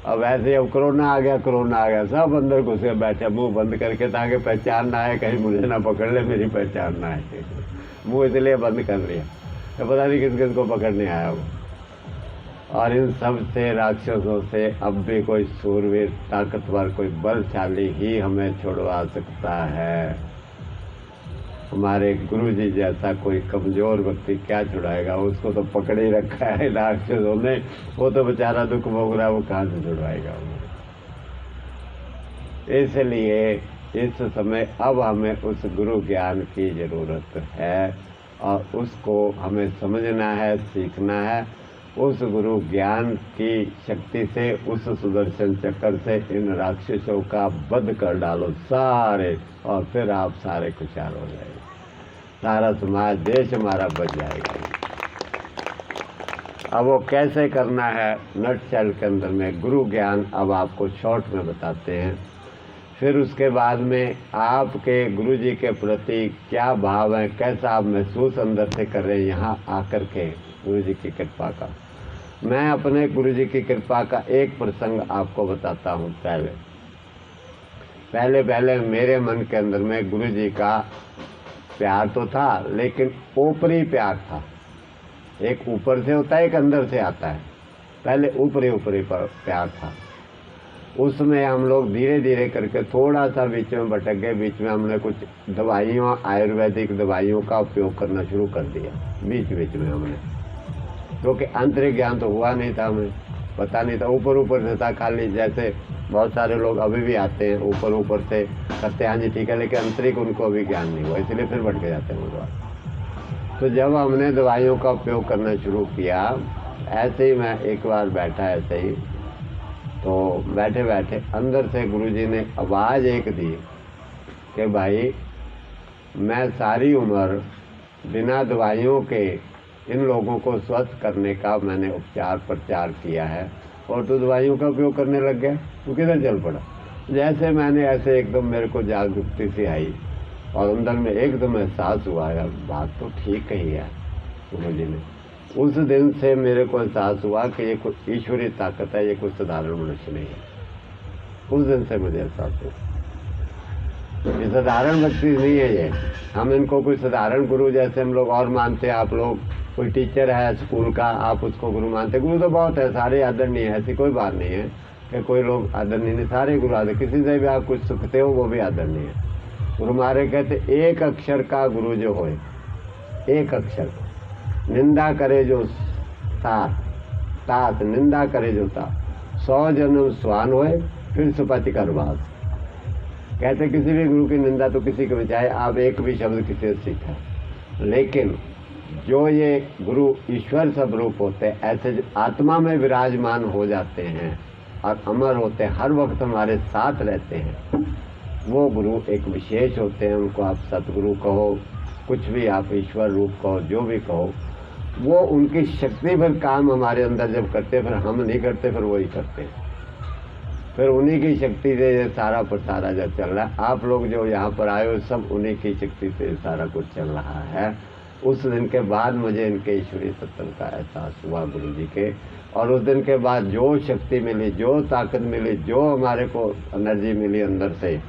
अब ऐसे ही अब कोरोना आ गया, सब अंदर घुसे बैठे मुंह बंद करके, ताकि पहचान ना आए, कहीं मुझे ना पकड़ ले, मेरी पहचान ना आए। मुंह इसलिए बंद कर लिया, तो पता नहीं किस किस को पकड़ने आया वो। और इन सब से राक्षसों से अब भी कोई सूरवीर, ताकतवर, कोई बलशाली ही हमें छुड़वा सकता है। हमारे गुरुजी जैसा कोई कमज़ोर व्यक्ति क्या छुड़ाएगा? उसको तो पकड़ ही रखा है राक्षसों ने, वो तो बेचारा दुख भोग रहा है, वो कहाँ से छुड़वाएगा वो? इसलिए इस समय अब हमें उस गुरु ज्ञान की ज़रूरत है और उसको हमें समझना है, सीखना है। उस गुरु ज्ञान की शक्ति से, उस सुदर्शन चक्र से इन राक्षसों का वध कर डालो सारे, और फिर आप सारे खुशहाल हो जाएंगे, सारा समाज, देश हमारा बच जाएगा। अब वो कैसे करना है, नटशेल के अंदर में गुरु ज्ञान अब आपको शॉर्ट में बताते हैं। फिर उसके बाद में आपके गुरुजी के प्रति क्या भाव है, कैसा आप महसूस अंदर से कर रहे हैं यहाँ आकर के गुरुजी की कृपा का। मैं अपने गुरुजी की कृपा का एक प्रसंग आपको बताता हूँ। पहले मेरे मन के अंदर में गुरुजी का प्यार तो था, लेकिन ऊपरी प्यार था। एक ऊपर से होता है, एक अंदर से आता है। पहले ऊपरी पर प्यार था, उसमें हम लोग धीरे धीरे करके थोड़ा सा बीच में भटक गए। बीच में हमने कुछ दवाइयों, आयुर्वेदिक दवाइयों का उपयोग करना शुरू कर दिया बीच में हमने, क्योंकि आंतरिक ज्ञान तो हुआ नहीं था, हमें पता नहीं था, ऊपर से था खाली। जैसे बहुत सारे लोग अभी भी आते हैं ऊपर से करते हैं, हाँ जी ठीक है, लेकिन आंतरिक उनको अभी ज्ञान नहीं हुआ, इसलिए फिर भटके जाते हैं वो। तो जब हमने दवाइयों का उपयोग करना शुरू किया, ऐसे ही मैं एक बार बैठा ऐसे ही, तो बैठे बैठे अंदर से गुरुजी ने आवाज़ एक दी कि भाई मैं सारी उम्र बिना दवाइयों के इन लोगों को स्वस्थ करने का मैंने उपचार प्रचार किया है, और तो दवाइयों का उपयोग करने लग गया, तो किधर चल पड़ा। जैसे मैंने ऐसे एकदम मेरे को जागरूकता सी आई और अंदर में एकदम एहसास हुआ, यार बात तो ठीक कही है गुरुजी ने। उस दिन से मेरे को एहसास हुआ कि ये कोई ईश्वरीय ताकत है, ये कोई साधारण मनुष्य नहीं है। उस दिन से मुझे एहसास हुआ ये साधारण व्यक्ति नहीं है ये। हम इनको कोई साधारण गुरु जैसे हम लोग और मानते हैं, आप लोग कोई टीचर है स्कूल का, आप उसको गुरु मानते। गुरु तो बहुत है, सारे आदरणीय है, ऐसी कोई बात नहीं है कि कोई लोग आदरणीय नहीं, सारे गुरु आदर। किसी से भी आप कुछ सीखते हो वो भी आदरणीय है। गुरु महाराज कहते एक अक्षर का गुरु जो होए, एक अक्षर निंदा करे जो तात निंदा करे जो ता 100 जन्म स्वान होए फिर सुपति कर बात। कहते किसी भी गुरु की निंदा तो किसी को भी, चाहे आप एक भी शब्द किसी से सीखा, लेकिन जो ये गुरु ईश्वर स्वरूप होते हैं, ऐसे जो आत्मा में विराजमान हो जाते हैं और अमर होते हैं, हर वक्त हमारे साथ रहते हैं, वो गुरु एक विशेष होते हैं। उनको आप सतगुरु कहो, कुछ भी आप ईश्वर रूप कहो, जो भी कहो, वो उनकी शक्ति पर काम हमारे अंदर जब करते, फिर हम नहीं करते, फिर वही करते, फिर उन्हीं की शक्ति से ये सारा प्रसारा जब चल रहा है। आप लोग जो यहाँ पर आए हो सब उन्हीं की शक्ति से सारा कुछ चल रहा है। उस दिन के बाद मुझे इनके ईश्वरीय सत्ता का एहसास हुआ गुरु जी के, और उस दिन के बाद जो शक्ति मिली, जो ताकत मिली, जो हमारे को एनर्जी मिली अंदर से,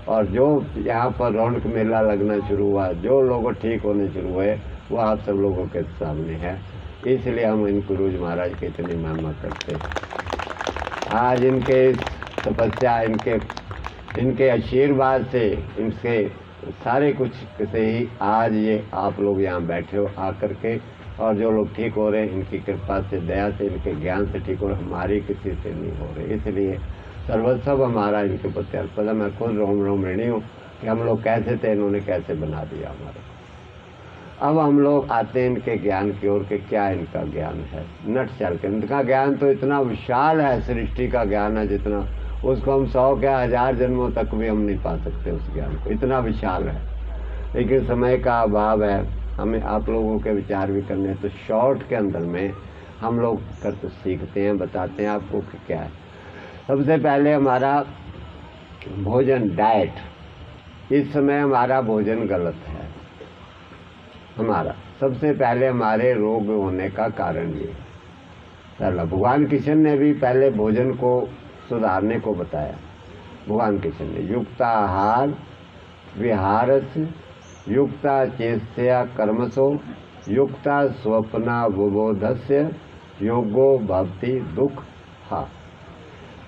और जो यहाँ पर रौनक मेला लगना शुरू हुआ, जो लोग ठीक होने शुरू हुए, वो आप सब लोगों के सामने है। इसलिए हम इन गुरु महाराज की इतनी महिमा करते हैं। आज इनके तपस्या, इनके आशीर्वाद से, इनके सारे कुछ से ही आज ये आप लोग यहाँ बैठे हो आकर के, और जो लोग ठीक हो रहे हैं इनकी कृपा से, दया से, इनके ज्ञान से ठीक हो रहे, हमारी किसी से नहीं हो रहे। इसलिए सर्वस्व हमारा इनके प्रति अर्पण है। मैं खुद रोम ऋणी हूँ कि हम लोग कैसे थे, इन्होंने कैसे बना दिया हमारा। अब हम लोग आते हैं इनके ज्ञान की ओर के, क्या इनका ज्ञान है नटशेल के। इनका ज्ञान तो इतना विशाल है, सृष्टि का ज्ञान है जितना, उसको हम 100 क्या 1000 जन्मों तक भी हम नहीं पा सकते उस ज्ञान को, इतना विशाल है। लेकिन समय का अभाव है, हमें आप लोगों के विचार भी करने हैं, तो शॉर्ट के अंदर में हम लोग कर तो सीखते हैं, बताते हैं आपको कि क्या है। सबसे पहले हमारा भोजन डाइट, इस समय हमारा भोजन गलत है। हमारा सबसे पहले हमारे रोग होने का कारण ये पहला। भगवान कृष्ण ने भी पहले भोजन को सुधारने को बताया। भगवान कृष्ण ने युक्ताहार विहारस्य युक्ता चेष्टया कर्मसो युक्ता स्वप्ना विबोधस्य योगो भवति दुख हा।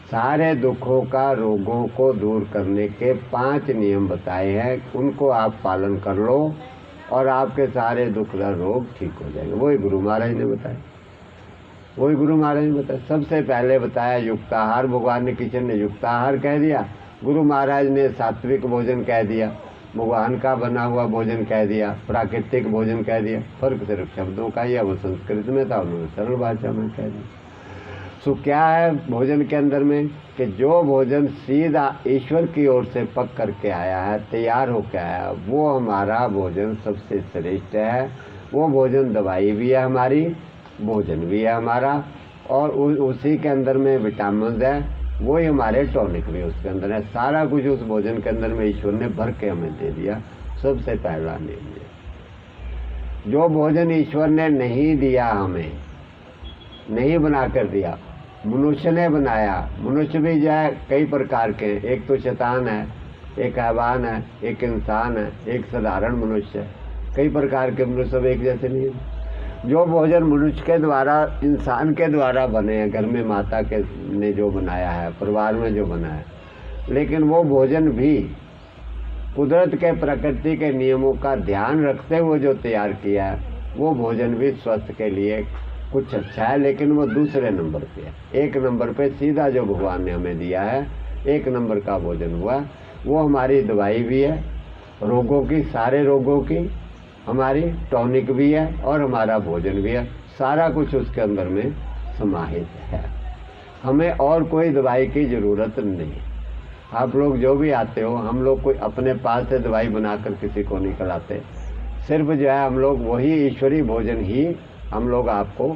सारे दुखों का रोगों को दूर करने के 5 नियम बताए हैं, उनको आप पालन कर लो और आपके सारे दुख का रोग ठीक हो जाएंगे। वही गुरु महाराज ने बताया, वही गुरु महाराज ने बताया। सबसे पहले बताया युक्ताहार, भगवान ने कृष्ण ने युक्ताहार कह दिया, गुरु महाराज ने सात्विक भोजन कह दिया, भगवान का बना हुआ भोजन कह दिया, प्राकृतिक भोजन कह दिया। फर्क सिर्फ शब्दों का ही है, वो संस्कृत में था, उन्होंने सरल भाषा में कह दिया। सो क्या है भोजन के अंदर में कि जो भोजन सीधा ईश्वर की ओर से पक करके आया है, तैयार होकर आया, वो हमारा भोजन सबसे श्रेष्ठ है। वो भोजन दवाई भी है हमारी, भोजन भी है हमारा, और उसी के अंदर में विटामिन है, वही हमारे टॉनिक भी उसके अंदर है। सारा कुछ उस भोजन के अंदर में ईश्वर ने भर के हमें दे दिया। सबसे पहला नियम ये, जो भोजन ईश्वर ने नहीं दिया, हमें नहीं बना कर दिया, मनुष्य ने बनाया। मनुष्य भी जो है कई प्रकार के हैं, एक तो शैतान है, एक हैवान है, एक इंसान है, एक साधारण मनुष्य है। कई प्रकार के मनुष्य सब एक जैसे नहीं है। जो भोजन मनुष्य के द्वारा, इंसान के द्वारा बने हैं, घर में माता के ने जो बनाया है, परिवार में जो बनाया है, लेकिन वो भोजन भी कुदरत के, प्रकृति के नियमों का ध्यान रखते हुए जो तैयार किया है, वो भोजन भी स्वास्थ्य के लिए कुछ अच्छा है, लेकिन वो दूसरे नंबर पे है। एक नंबर पे सीधा जो भगवान ने हमें दिया है, 1 नंबर का भोजन हुआ, वो हमारी दवाई भी है, रोगों की, सारे रोगों की हमारी टॉनिक भी है, और हमारा भोजन भी है। सारा कुछ उसके अंदर में समाहित है। हमें और कोई दवाई की ज़रूरत नहीं। आप लोग जो भी आते हो, हम लोग कोई अपने पास से दवाई बनाकर किसी को नहीं खिलाते। सिर्फ जो है हम लोग वही ईश्वरीय भोजन ही हम लोग आपको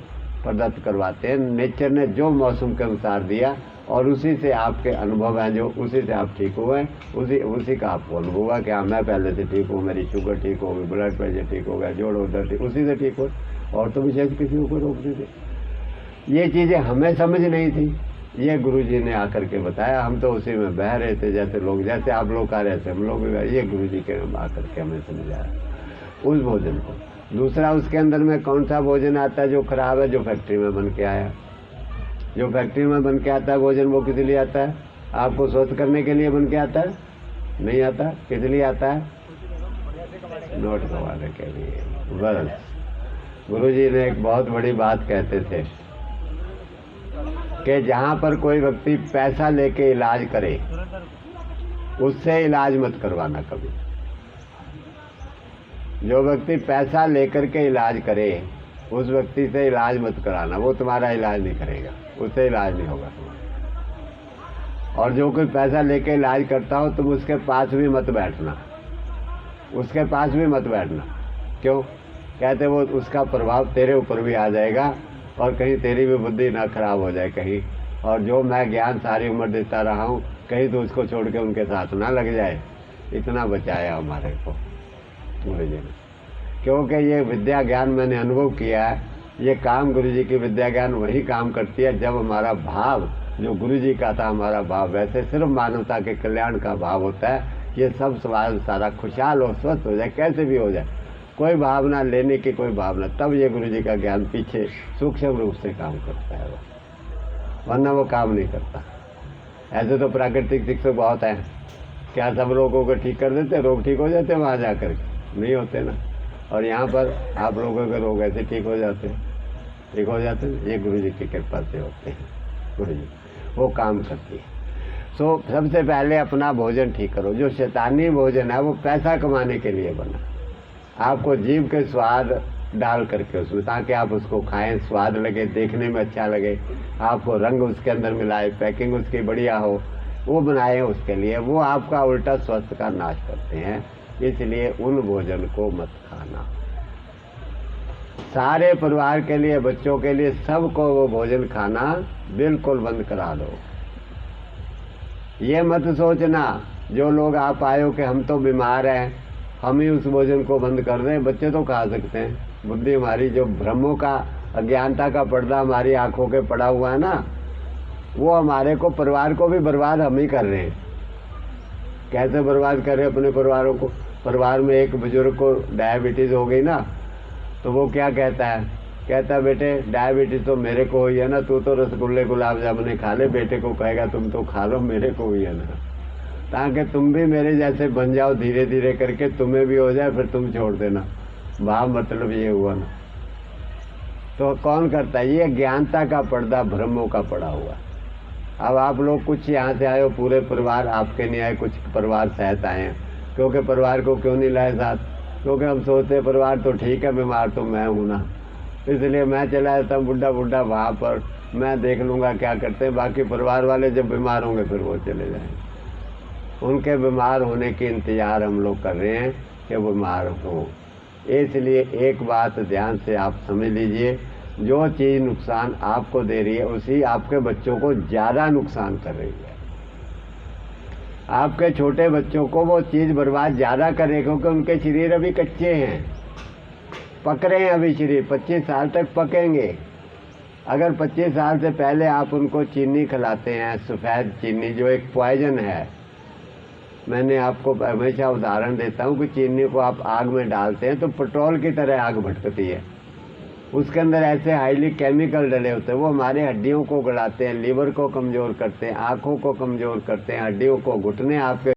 प्रदत्त करवाते हैं। नेचर ने जो मौसम के अनुसार दिया, और उसी से आपके अनुभव हैं, जो उसी से आप ठीक हुए, उसी का आपको अनुभव हुआ कि हाँ मैं पहले से ठीक हूँ, मेरी शुगर ठीक हो गई, ब्लड प्रेशर ठीक हो गया, जोड़ों दर्द ठीक, उसी से ठीक हो, और तो विशेष किसी को रोक नहीं थे। ये चीज़ें हमें समझ नहीं थी, ये गुरुजी ने आकर के बताया। हम तो उसी में बह रहे थे, जैसे लोग, जैसे आप लोग आ रहे थे, हम लोग भी, ये गुरुजी के आकर के हमें समझाया उस भोजन को। दूसरा, उसके अंदर में कौन सा भोजन आता है जो खराब है, जो फैक्ट्री में बन के आया। जो फैक्ट्री में बन के आता है भोजन, वो किस लिए आता है? आपको स्वस्थ करने के लिए बन के आता है? नहीं आता। किस लिए आता है? नोट कमाने के लिए। बस गुरुजी ने एक बहुत बड़ी बात कहते थे कि जहाँ पर कोई व्यक्ति पैसा लेके इलाज करे, उससे इलाज मत करवाना कभी। जो व्यक्ति पैसा लेकर के इलाज करे, उस व्यक्ति से इलाज मत कराना, वो तुम्हारा इलाज नहीं करेगा, उससे इलाज नहीं होगा तुम्हारा। और जो कोई पैसा लेके इलाज करता हो, तुम उसके पास भी मत बैठना, उसके पास भी मत बैठना। क्यों? कहते वो उसका प्रभाव तेरे ऊपर भी आ जाएगा, और कहीं तेरी भी बुद्धि ना खराब हो जाए कहीं, और जो मैं ज्ञान सारी उम्र देता रहा हूँ, कहीं तो उसको छोड़ के उनके साथ ना लग जाए। इतना बचाया हमारे को गुरुजी ने, क्योंकि ये विद्या ज्ञान मैंने अनुभव किया है। ये काम गुरुजी की विद्या ज्ञान वही काम करती है जब हमारा भाव जो गुरुजी का था, हमारा भाव वैसे सिर्फ मानवता के कल्याण का भाव होता है। ये सब सवाल सारा खुशहाल और स्वस्थ हो जाए, कैसे भी हो जाए, कोई भावना लेने की कोई भावना, तब ये गुरुजी का ज्ञान पीछे सूक्ष्म रूप से काम करता है, वरना वो काम नहीं करता। ऐसे तो प्राकृतिक शिक्षक बहुत हैं, क्या सब रोगों को ठीक कर देते, रोग ठीक हो जाते वहाँ जाकर? नहीं होते ना। और यहाँ पर आप लोगों के रोग ऐसे ठीक हो जाते हैं, ये गुरुजी की कृपा से होते हैं। गुरुजी वो काम करती है। सो सबसे पहले अपना भोजन ठीक करो। जो शैतानी भोजन है वो पैसा कमाने के लिए बना, आपको जीभ के स्वाद डाल करके उसमें, ताकि आप उसको खाएं, स्वाद लगे, देखने में अच्छा लगे, आपको रंग उसके अंदर मिलाए, पैकिंग उसकी बढ़िया हो, वो बनाए उसके लिए। वो आपका उल्टा स्वास्थ्य का नाश करते हैं। इसलिए उन भोजन को मत खाना। सारे परिवार के लिए, बच्चों के लिए, सबको वो भोजन खाना बिल्कुल बंद करा दो। ये मत सोचना जो लोग आप आए हो कि हम तो बीमार हैं, हम ही उस भोजन को बंद कर दें। बच्चे तो खा सकते हैं। बुद्धि हमारी जो भ्रमों का, अज्ञानता का पर्दा हमारी आंखों के पड़ा हुआ है ना, वो हमारे को, परिवार को भी बर्बाद हम ही कर रहे हैं। कैसे बर्बाद कर रहे हैं अपने परिवारों को? परिवार में एक बुजुर्ग को डायबिटीज़ हो गई ना, तो वो क्या कहता है? कहता है बेटे डायबिटीज़ तो मेरे को हुई है ना, तू तो रसगुल्ले गुलाब जामुन खा ले। बेटे को कहेगा तुम तो खा लो, मेरे को हुई है ना, ताकि तुम भी मेरे जैसे बन जाओ, धीरे धीरे करके तुम्हें भी हो जाए, फिर तुम छोड़ देना। भाव मतलब ये हुआ ना। तो कौन करता है? ये ज्ञानता का पर्दा भ्रमों का पड़ा हुआ। अब आप लोग कुछ यहाँ से आए हो, पूरे परिवार आपके नहीं आए, कुछ परिवार सहित आए हैं। क्योंकि परिवार को क्यों नहीं लाए साथ? क्योंकि हम सोचते हैं परिवार तो ठीक है, बीमार तो मैं हूँ ना, इसलिए मैं चला जाता हूँ बुढ़ा बुढ़ा वहाँ पर, मैं देख लूँगा क्या करते हैं। बाकी परिवार वाले जब बीमार होंगे फिर वो चले जाएंगे। उनके बीमार होने के इंतज़ार हम लोग कर रहे हैं कि बीमार हों। इसलिए एक बात ध्यान से आप समझ लीजिए, जो चीज़ नुकसान आपको दे रही है उसी आपके बच्चों को ज़्यादा नुकसान कर रही है। आपके छोटे बच्चों को वो चीज़ बर्बाद ज़्यादा कर रही है, क्योंकि उनके शरीर अभी कच्चे हैं, पक रहे हैं अभी शरीर, 25 साल तक पकेंगे। अगर 25 साल से पहले आप उनको चीनी खिलाते हैं, सफ़ेद चीनी जो एक पॉइजन है, मैंने आपको हमेशा उदाहरण देता हूँ कि चीनी को आप आग में डालते हैं तो पेट्रोल की तरह आग भटकती है। उसके अंदर ऐसे हाईली केमिकल डले होते हैं, वो हमारे हड्डियों को गलाते हैं, लीवर को कमज़ोर करते हैं, आँखों को कमज़ोर करते हैं, हड्डियों को, घुटने आपके